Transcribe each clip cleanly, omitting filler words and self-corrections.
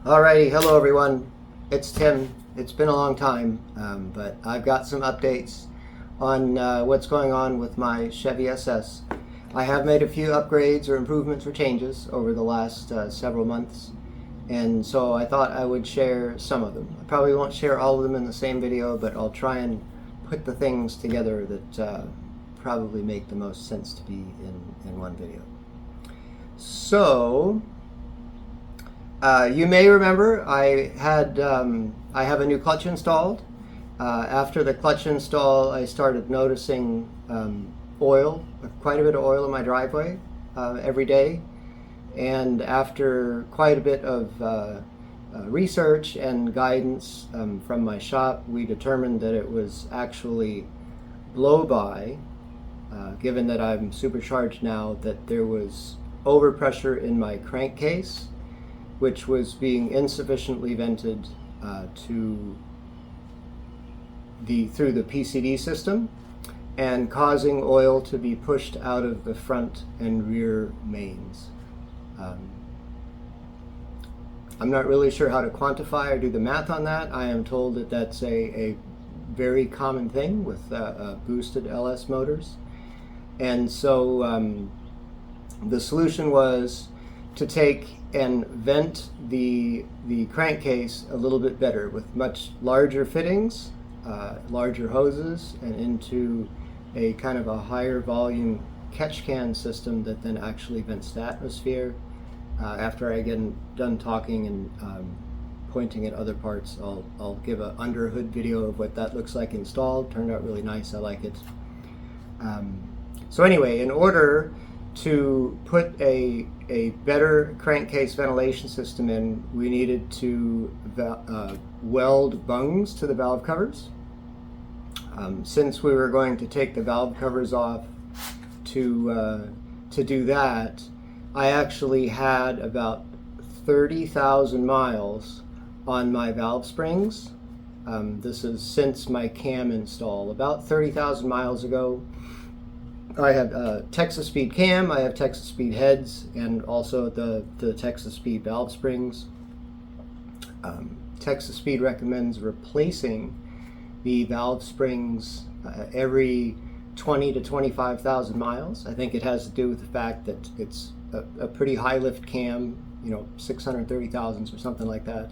Alrighty, hello everyone. It's Tim. It's been a long time, but I've got some updates on what's going on with my Chevy SS. I have made a few upgrades or improvements or changes over the last several months, and so I thought I would share some of them. I probably won't share all of them in the same video, but I'll try and put the things together that probably make the most sense to be in one video. So, you may remember I have a new clutch installed. After the clutch install, I started noticing oil, quite a bit of oil in my driveway every day. And after quite a bit of research and guidance from my shop, we determined that it was actually blow-by, given that I'm supercharged now, that there was overpressure in my crankcase, which was being insufficiently vented through the PCD system and causing oil to be pushed out of the front and rear mains. I'm not really sure how to quantify or do the math on that. I am told that that's a very common thing with boosted LS motors. And so the solution was to take and vent the crankcase a little bit better with much larger fittings, larger hoses, and into a kind of a higher volume Catchcan system that then actually vents the atmosphere. After I get done talking and pointing at other parts, I'll give an under hood video of what that looks like installed. Turned out really nice. I like it. So anyway, in order to put a better crankcase ventilation system in, we needed to weld bungs to the valve covers. Since we were going to take the valve covers off to do that, I actually had about 30,000 miles on my valve springs. This is since my cam install. About 30,000 miles ago, I have Texas Speed cam, I have Texas Speed heads, and also the Texas Speed valve springs. Texas Speed recommends replacing the valve springs every 20 to 25,000 miles. I think it has to do with the fact that it's a pretty high lift cam, 630 thousandths or something like that.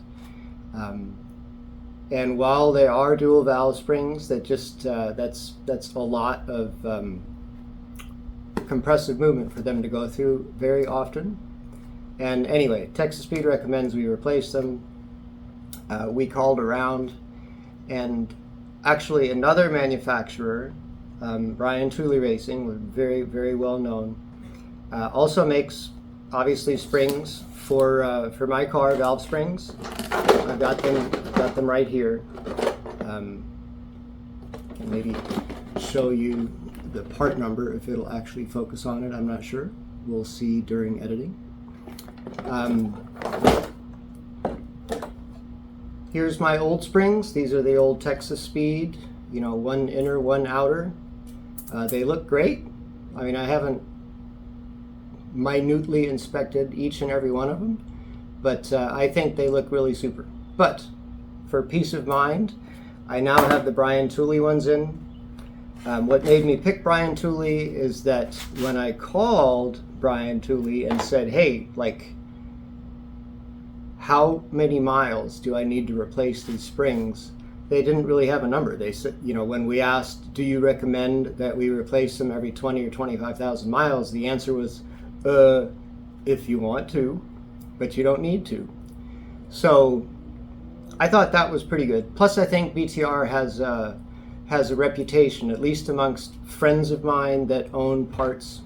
And while they are dual valve springs, that just that's a lot of compressive movement for them to go through very often. And anyway, Texas Speed recommends we replace them. We called around, and actually another manufacturer, Brian Tooley Racing, very, very well known, also makes obviously springs for my car, valve springs. I've got them right here. Can maybe show you the part number if it'll actually focus on it. I'm not sure. We'll see during editing. Here's my old springs. These are the old Texas Speed, one inner, one outer. They look great. I mean, I haven't minutely inspected each and every one of them, but I think they look really super. But for peace of mind, I now have the Brian Tooley ones in. What made me pick Brian Tooley is that when I called Brian Tooley and said, hey, how many miles do I need to replace these springs, they didn't really have a number. They said, when we asked, do you recommend that we replace them every 20 or 25,000 miles, the answer was, if you want to, but you don't need to. So I thought that was pretty good. Plus, I think BTR has a reputation, at least amongst friends of mine that own parts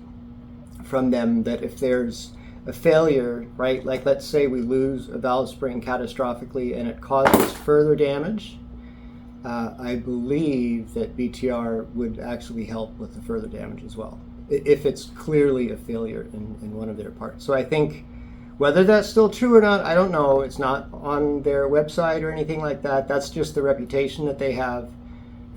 from them, that if there's a failure, right, like let's say we lose a valve spring catastrophically and it causes further damage, I believe that BTR would actually help with the further damage as well, if it's clearly a failure in one of their parts. So I think whether that's still true or not, I don't know. It's not on their website or anything like that. That's just the reputation that they have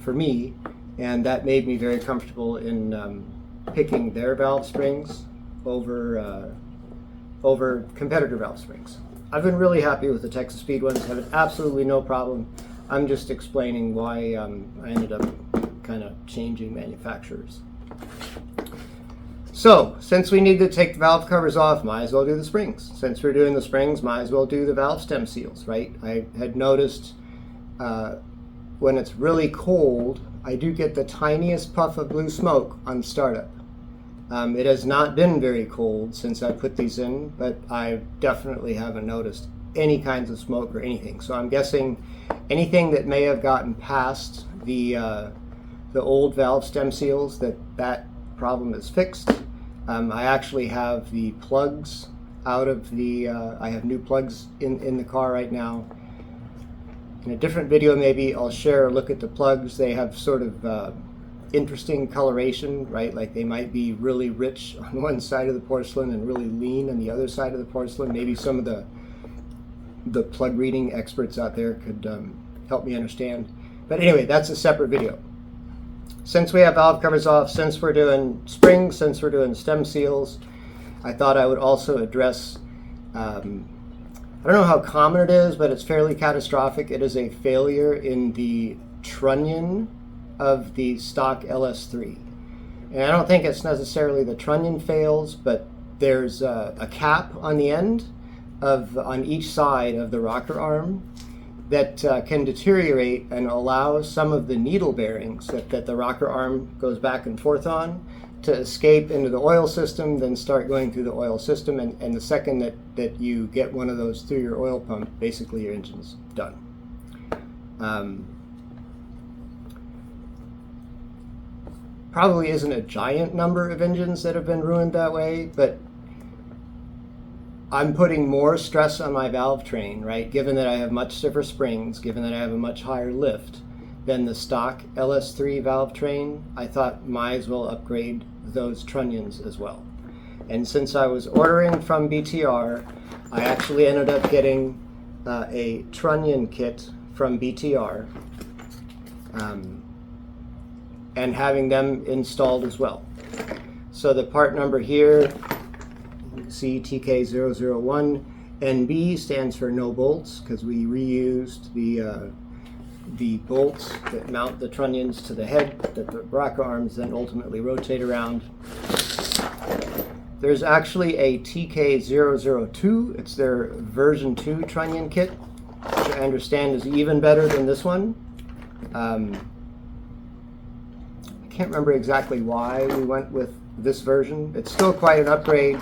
for me, and that made me very comfortable in picking their valve springs over competitor valve springs. I've been really happy with the Texas Speed ones, having absolutely no problem. I'm just explaining why I ended up kind of changing manufacturers. So, since we need to take the valve covers off, might as well do the springs. Since we're doing the springs, might as well do the valve stem seals, right? I had noticed when it's really cold, I do get the tiniest puff of blue smoke on startup. It has not been very cold since I put these in, but I definitely haven't noticed any kinds of smoke or anything. So I'm guessing anything that may have gotten past the old valve stem seals, that problem is fixed. I actually have the plugs out of the, I have new plugs in the car right now. In a different video maybe I'll share a look at the plugs. They have sort of interesting coloration, right? Like they might be really rich on one side of the porcelain and really lean on the other side of the porcelain. Maybe some of the plug reading experts out there could help me understand. But anyway, that's a separate video. Since we have valve covers off, since we're doing springs, since we're doing stem seals, I thought I would also address, I don't know how common it is, but it's fairly catastrophic. It is a failure in the trunnion of the stock LS3. And I don't think it's necessarily the trunnion fails, but there's a cap on the end on each side of the rocker arm that can deteriorate and allow some of the needle bearings that the rocker arm goes back and forth on to escape into the oil system, then start going through the oil system, and the second that you get one of those through your oil pump, basically your engine's done. Probably isn't a giant number of engines that have been ruined that way, but I'm putting more stress on my Valvertrain, right? Given that I have much stiffer springs, given that I have a much higher lift than the stock LS3 Valvertrain, I thought might as well upgrade those trunnions as well. And since I was ordering from BTR, I actually ended up getting a trunnion kit from BTR and having them installed as well. So the part number here, you can see TK001. NB stands for no bolts, because we reused the bolts that mount the trunnions to the head that the rocker arms then ultimately rotate around. There's actually a TK002. It's their version 2 trunnion kit, which I understand is even better than this one. I can't remember exactly why we went with this version. It's still quite an upgrade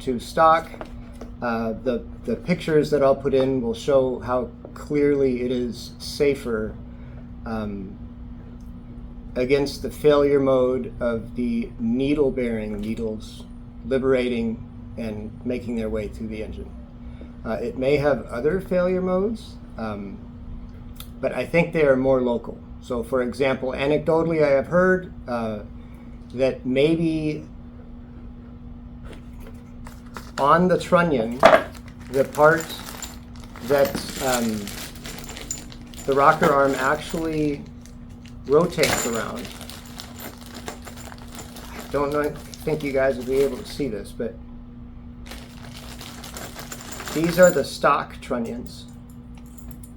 to stock. The pictures that I'll put in will show how clearly it is safer against the failure mode of the needle bearing needles liberating and making their way through the engine. It may have other failure modes, but I think they are more local. So for example, anecdotally I have heard that maybe on the trunnion, the part that the rocker arm actually rotates around. I don't think you guys will be able to see this, but these are the stock trunnions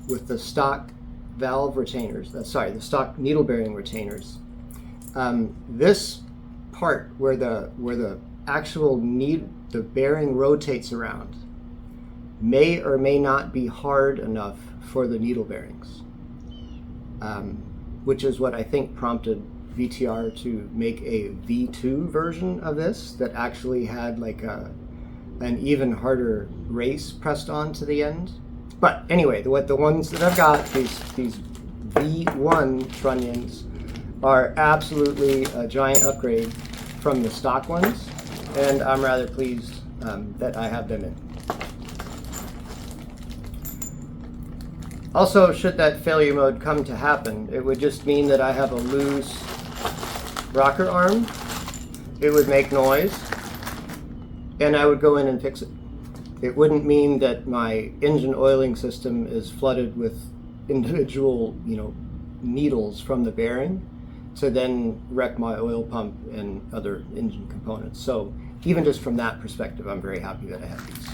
with the stock valve retainers, the stock needle bearing retainers. This part where the actual the bearing rotates around may or may not be hard enough for the needle bearings, which is what I think prompted VTR to make a V2 version of this that actually had like an even harder race pressed on to the end. But anyway, the ones that I've got, these V1 trunnions, are absolutely a giant upgrade from the stock ones, and I'm rather pleased that I have them in. Also, should that failure mode come to happen, it would just mean that I have a loose rocker arm. It would make noise, and I would go in and fix it. It wouldn't mean that my engine oiling system is flooded with individual, needles from the bearing to then wreck my oil pump and other engine components. So even just from that perspective, I'm very happy that I have these.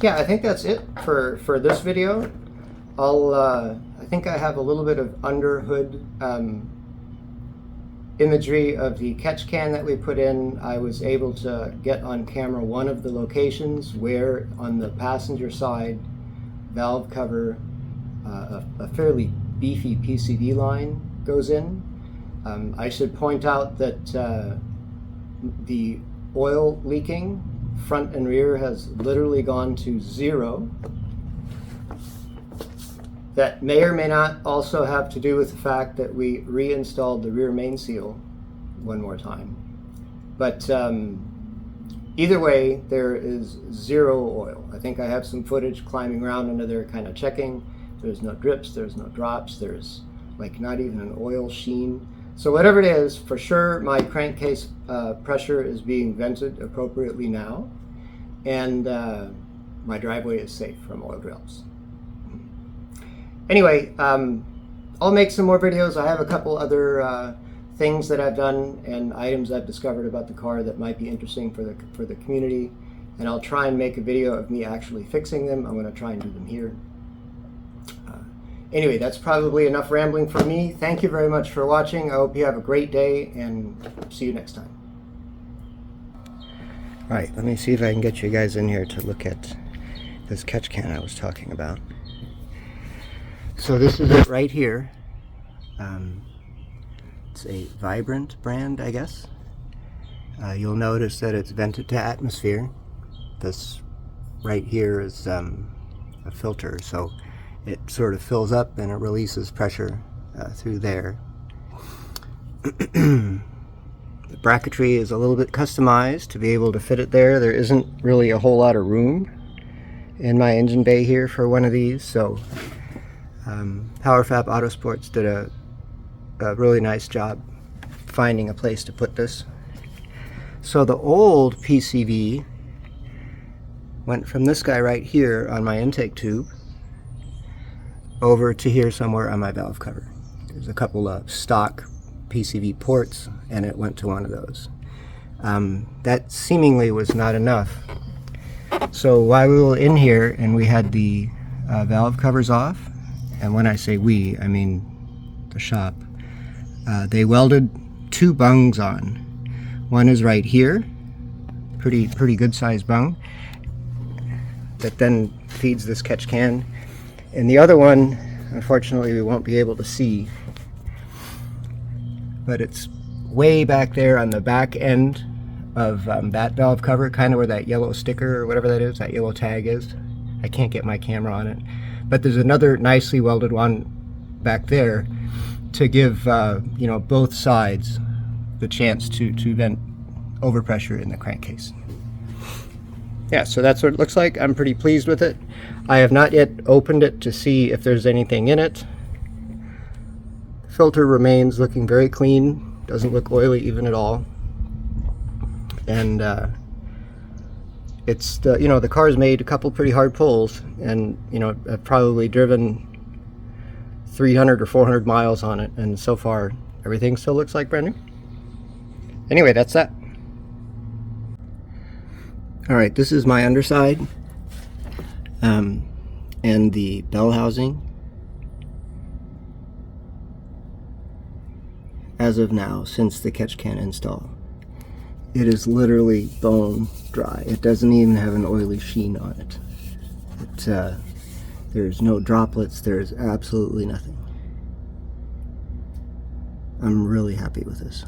Yeah, I think that's it for this video. I think I have a little bit of under hood imagery of the Catchcan that we put in. I was able to get on camera one of the locations where on the passenger side valve cover a fairly beefy PCV line goes in. I should point out that the oil leaking front and rear has literally gone to 0. That may or may not also have to do with the fact that we reinstalled the rear main seal one more time. But either way, there is 0 oil. I think I have some footage climbing around under there kind of checking. There's no drips, there's no drops, there's like not even an oil sheen. So whatever it is, for sure my crankcase pressure is being vented appropriately now, and my driveway is safe from oil drills. Anyway, I'll make some more videos. I have a couple other things that I've done and items I've discovered about the car that might be interesting for the community, and I'll try and make a video of me actually fixing them. I'm going to try and do them here. Anyway, that's probably enough rambling for me. Thank you very much for watching. I hope you have a great day, and see you next time. All right, let me see if I can get you guys in here to look at this Catchcan I was talking about. So this is it right here. It's a Vibrant brand, I guess. You'll notice that it's vented to atmosphere. This right here is a filter, so it sort of fills up and it releases pressure through there. The bracketry is a little bit customized to be able to fit it there. There isn't really a whole lot of room in my engine bay here for one of these, so PowerFab Autosports did a really nice job finding a place to put this. So the old PCV went from this guy right here on my intake tube over to here somewhere on my valve cover. There's a couple of stock PCV ports, and it went to one of those. That seemingly was not enough. So while we were in here and we had the valve covers off, and when I say we, I mean the shop, they welded 2 bungs on. One is right here, pretty good sized bung, that then feeds this Catchcan. And the other one, unfortunately, we won't be able to see, but it's way back there on the back end of that valve cover, kind of where that yellow sticker or whatever that is, that yellow tag is. I can't get my camera on it, but there's another nicely welded one back there to give you know, both sides the chance to vent overpressure in the crankcase. Yeah, so that's what it looks like. I'm pretty pleased with it. I have not yet opened it to see if there's anything in it. Filter remains looking very clean, doesn't look oily even at all. And it's the, you know, the car's made a couple pretty hard pulls, and you know, I've probably driven 300 or 400 miles on it, and so far everything still looks like brand new. Anyway, that's that. All right, this is my underside and the bell housing. As of now, since the Catchcan install, it is literally bone dry. It doesn't even have an oily sheen on it. There's no droplets. There's absolutely nothing. I'm really happy with this.